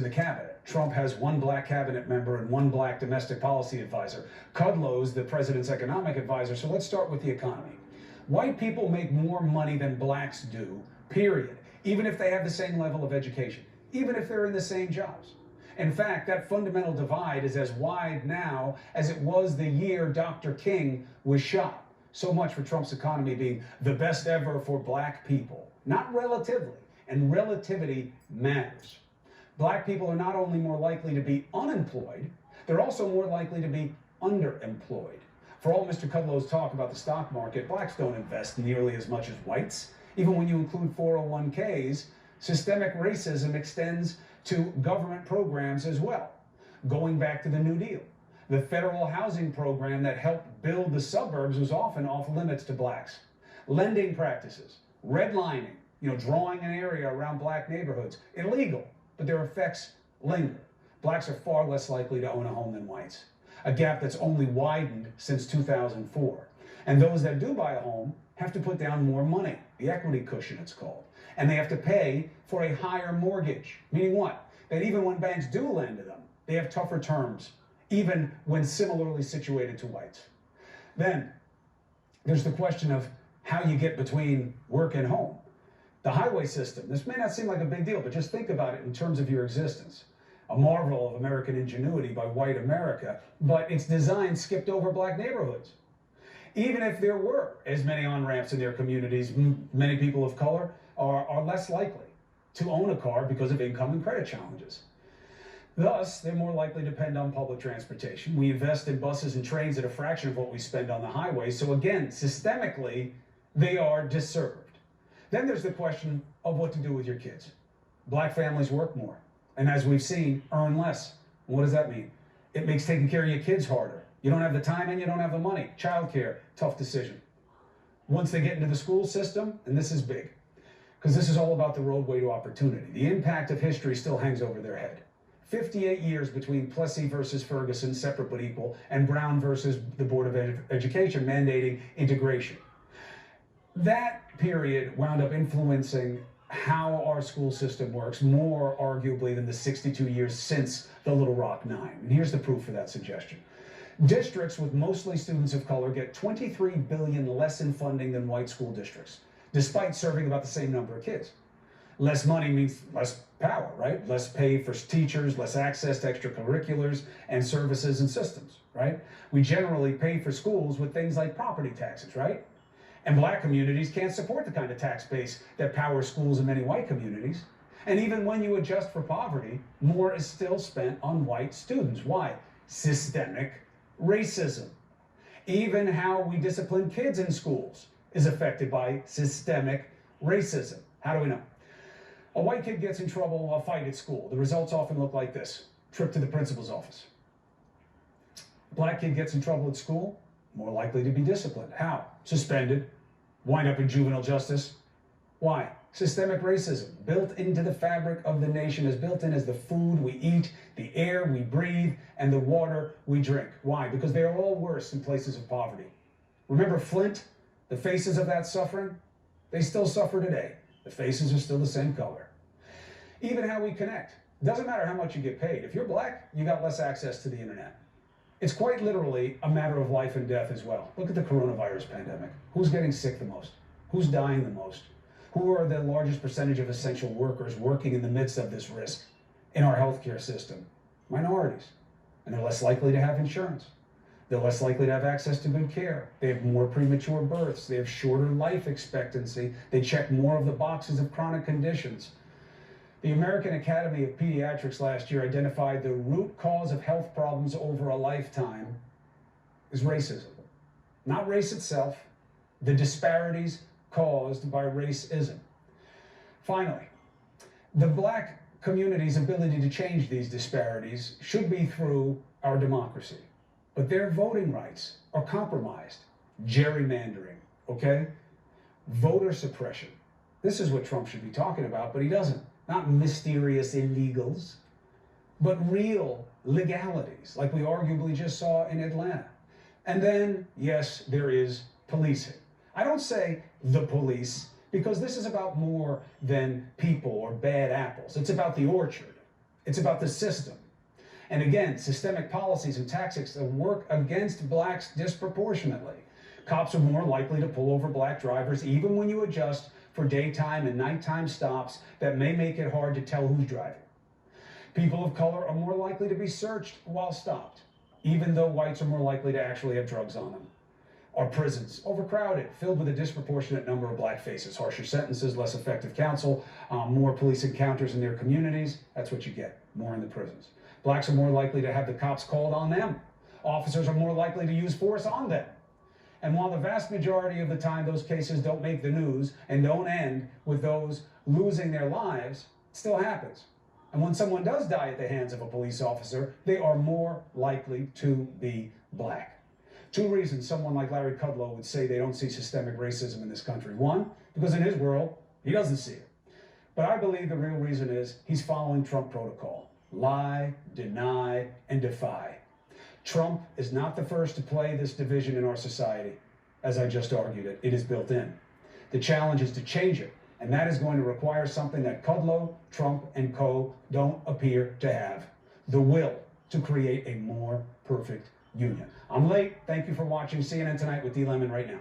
in the cabinet. Trump has one black cabinet member and one black domestic policy advisor. Kudlow's the president's economic advisor. So let's start with the economy. White people make more money than blacks do, period, even if they have the same level of education, even if they're in the same jobs. In fact, that fundamental divide is as wide now as it was the year Dr. King was shot. So much for Trump's economy being the best ever for black people. Not relatively, and relativity matters. Black people are not only more likely to be unemployed, they're also more likely to be underemployed. For all Mr. Kudlow's talk about the stock market, blacks don't invest nearly as much as whites. Even when you include 401ks, systemic racism extends to government programs as well. Going back to the New Deal, the federal housing program that helped build the suburbs was often off limits to blacks. Lending practices, redlining, drawing an area around black neighborhoods, illegal, but their effects linger. Blacks are far less likely to own a home than whites, a gap that's only widened since 2004. And those that do buy a home have to put down more money, the equity cushion it's called, and they have to pay for a higher mortgage, meaning what? That even when banks do lend to them, they have tougher terms, even when similarly situated to whites. Then there's the question of how you get between work and home. The highway system, this may not seem like a big deal, but just think about it in terms of your existence. A marvel of American ingenuity by white America, but its design skipped over black neighborhoods. Even if there were as many on-ramps in their communities, many people of color are less likely to own a car because of income and credit challenges. Thus, they're more likely to depend on public transportation. We invest in buses and trains at a fraction of what we spend on the highway. So again, systemically, they are disserved. Then there's the question of what to do with your kids. Black families work more, and as we've seen, earn less. What does that mean? It makes taking care of your kids harder. You don't have the time and you don't have the money. Childcare, tough decision. Once they get into the school system, and this is big, because this is all about the roadway to opportunity. The impact of history still hangs over their head. 58 years between Plessy versus Ferguson, separate but equal, and Brown versus the Board of Education mandating integration. That period wound up influencing how our school system works more arguably than the 62 years since the Little Rock Nine. And here's the proof for that suggestion. Districts with mostly students of color get $23 billion less in funding than white school districts, despite serving about the same number of kids. Less money means less power, right? Less pay for teachers, less access to extracurriculars and services and systems, right? We generally pay for schools with things like property taxes, right? And black communities can't support the kind of tax base that powers schools in many white communities. And even when you adjust for poverty, more is still spent on white students. Why? Systemic racism. Even how we discipline kids in schools is affected by systemic racism. How do we know? A white kid gets in trouble, a fight at school. The results often look like this: trip to the principal's office. A black kid gets in trouble at school, more likely to be disciplined. How? Suspended, wind up in juvenile justice. Why? Systemic racism, built into the fabric of the nation, as built in as the food we eat, the air we breathe, and the water we drink. Why? Because they are all worse in places of poverty. Remember Flint? The faces of that suffering? They still suffer today. The faces are still the same color. Even how we connect. Doesn't matter how much you get paid. If you're black, you got less access to the internet. It's quite literally a matter of life and death as well. Look at the coronavirus pandemic. Who's getting sick the most? Who's dying the most? Who are the largest percentage of essential workers working in the midst of this risk in our healthcare system? Minorities. And they're less likely to have insurance. They're less likely to have access to good care. They have more premature births. They have shorter life expectancy. They check more of the boxes of chronic conditions. The American Academy of Pediatrics last year identified the root cause of health problems over a lifetime is racism. Not race itself, the disparities caused by racism. Finally, the black community's ability to change these disparities should be through our democracy. But their voting rights are compromised. Gerrymandering, okay? Voter suppression. This is what Trump should be talking about, but he doesn't. Not mysterious illegals, but real legalities, like we arguably just saw in Atlanta. And then, yes, there is policing. I don't say the police, because this is about more than people or bad apples. It's about the orchard, It's about the system. And again, systemic policies and tactics that work against blacks disproportionately. Cops are more likely to pull over black drivers even when you adjust for daytime and nighttime stops that may make it hard to tell who's driving. People of color are more likely to be searched while stopped, even though whites are more likely to actually have drugs on them. Our prisons overcrowded, filled with a disproportionate number of black faces, harsher sentences, less effective counsel, more police encounters in their communities. That's what you get, more in the prisons. Blacks are more likely to have the cops called on them. Officers are more likely to use force on them. And while the vast majority of the time those cases don't make the news and don't end with those losing their lives, it still happens. And when someone does die at the hands of a police officer, they are more likely to be black. Two reasons someone like Larry Kudlow would say they don't see systemic racism in this country. One, because in his world, he doesn't see it. But I believe the real reason is he's following Trump protocol. Lie, deny, and defy. Trump is not the first to play this division in our society. As I just argued it, it is built in. The challenge is to change it, and that is going to require something that Kudlow, Trump, and co. don't appear to have: the will to create a more perfect union. I'm late. Thank you for watching CNN Tonight with D. Lemon right now.